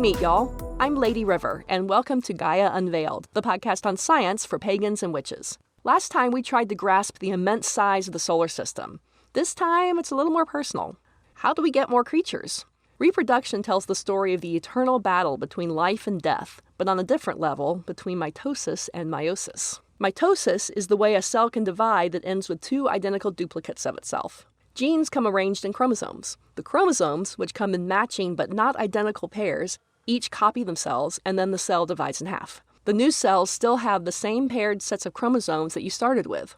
we meet, y'all. I'm Lady River, and welcome to Gaia Unveiled, the podcast on science for pagans and witches. Last time we tried to grasp the immense size of the solar system. This time it's a little more personal. How do we get more creatures? Reproduction tells the story of the eternal battle between life and death, but on a different level, between mitosis and meiosis. Mitosis is the way a cell can divide that ends with two identical duplicates of itself. Genes come arranged in chromosomes. The chromosomes, which come in matching but not identical pairs, each copy themselves, and then the cell divides in half. The new cells still have the same paired sets of chromosomes that you started with.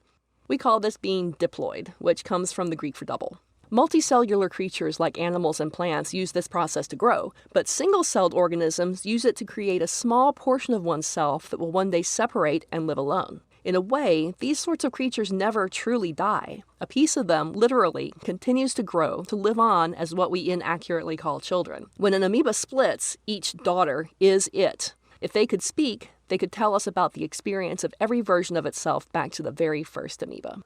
We call this being diploid, which comes from the Greek for double. Multicellular creatures like animals and plants use this process to grow, but single-celled organisms use it to create a small portion of oneself that will one day separate and live alone. In a way, these sorts of creatures never truly die. A piece of them, literally, continues to grow, to live on as what we inaccurately call children. When an amoeba splits, each daughter is it. If they could speak, they could tell us about the experience of every version of itself back to the very first amoeba.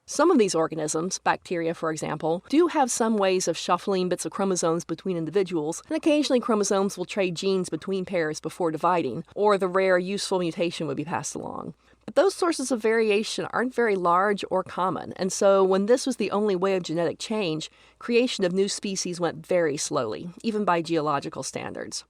Some of these organisms, bacteria for example, do have some ways of shuffling bits of chromosomes between individuals, and occasionally chromosomes will trade genes between pairs before dividing, or the rare useful mutation would be passed along. But those sources of variation aren't very large or common, and so when this was the only way of genetic change, creation of new species went very slowly, even by geological standards.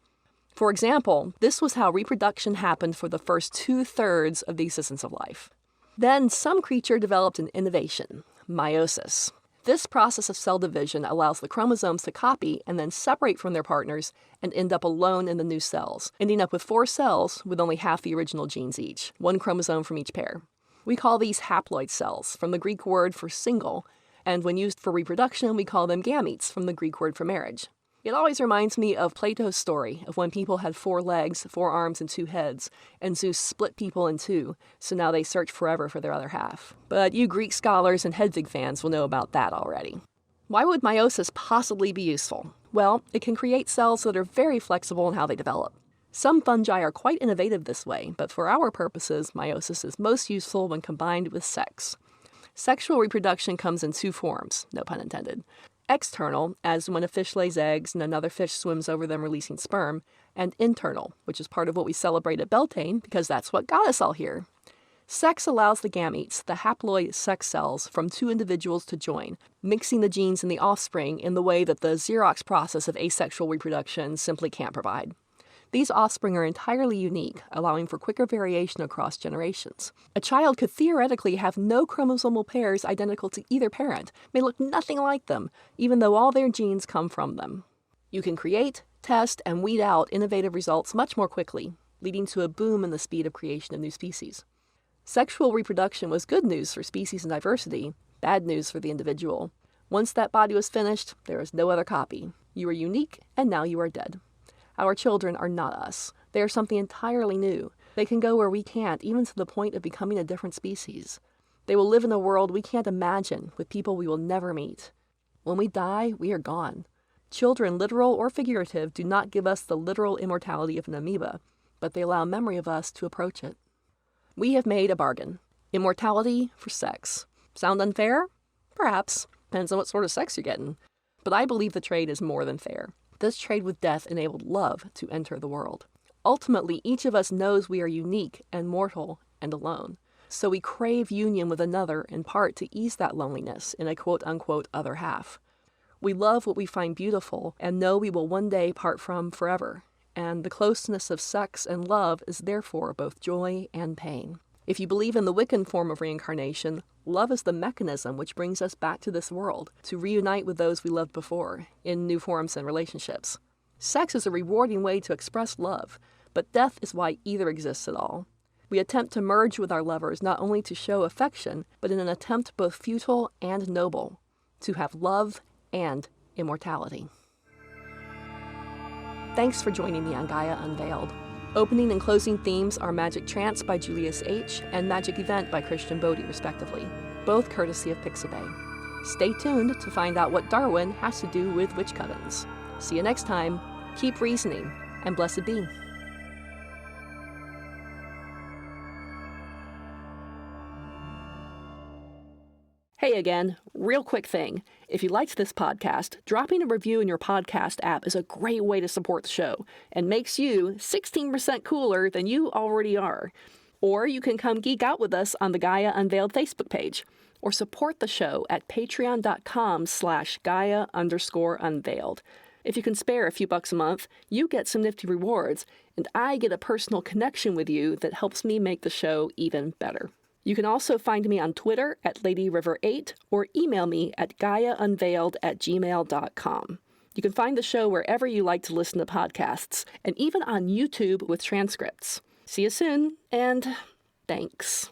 For example, this was how reproduction happened for the first 2/3 of the existence of life. Then some creature developed an innovation, meiosis. This process of cell division allows the chromosomes to copy and then separate from their partners and end up alone in the new cells, ending up with 4 cells with only half the original genes each, 1 chromosome from each pair. We call these haploid cells, from the Greek word for single, and when used for reproduction, we call them gametes, from the Greek word for marriage. It always reminds me of Plato's story of when people had 4 legs, 4 arms, and 2 heads, and Zeus split people in 2, so now they search forever for their other half. But you Greek scholars and Hedvig fans will know about that already. Why would meiosis possibly be useful? Well, it can create cells that are very flexible in how they develop. Some fungi are quite innovative this way, but for our purposes, meiosis is most useful when combined with sex. Sexual reproduction comes in 2 forms, no pun intended. External, as when a fish lays eggs and another fish swims over them releasing sperm, and internal, which is part of what we celebrate at Beltane because that's what got us all here. Sex allows the gametes, the haploid sex cells, from 2 individuals to join, mixing the genes in the offspring in the way that the Xerox process of asexual reproduction simply can't provide. These offspring are entirely unique, allowing for quicker variation across generations. A child could theoretically have no chromosomal pairs identical to either parent, may look nothing like them, even though all their genes come from them. You can create, test, and weed out innovative results much more quickly, leading to a boom in the speed of creation of new species. Sexual reproduction was good news for species and diversity, bad news for the individual. Once that body was finished, there is no other copy. You are unique, and now you are dead. Our children are not us. They are something entirely new. They can go where we can't, even to the point of becoming a different species. They will live in a world we can't imagine, with people we will never meet. When we die, we are gone. Children, literal or figurative, do not give us the literal immortality of an amoeba, but they allow memory of us to approach it. We have made a bargain. Immortality for sex. Sound unfair? Perhaps. Depends on what sort of sex you're getting. But I believe the trade is more than fair. This trade with death enabled love to enter the world. Ultimately, each of us knows we are unique and mortal and alone. So we crave union with another in part to ease that loneliness in a quote-unquote other half. We love what we find beautiful and know we will one day part from forever. And the closeness of sex and love is therefore both joy and pain. If you believe in the Wiccan form of reincarnation, love is the mechanism which brings us back to this world, to reunite with those we loved before, in new forms and relationships. Sex is a rewarding way to express love, but death is why either exists at all. We attempt to merge with our lovers not only to show affection, but in an attempt both futile and noble, to have love and immortality. Thanks for joining me on Gaia Unveiled. Opening and closing themes are Magic Trance by Julius H. and Magic Event by Christian Bodie, respectively, both courtesy of Pixabay. Stay tuned to find out what Darwin has to do with witch covens. See you next time. Keep reasoning, and blessed be. Hey again, real quick thing. If you liked this podcast, dropping a review in your podcast app is a great way to support the show and makes you 16% cooler than you already are. Or you can come geek out with us on the Gaia Unveiled Facebook page, or support the show at patreon.com/Gaia_Unveiled. If you can spare a few bucks a month, you get some nifty rewards, and I get a personal connection with you that helps me make the show even better. You can also find me on Twitter at LadyRiver8 or email me at GaiaUnveiled@gmail.com. You can find the show wherever you like to listen to podcasts, and even on YouTube with transcripts. See you soon, and thanks.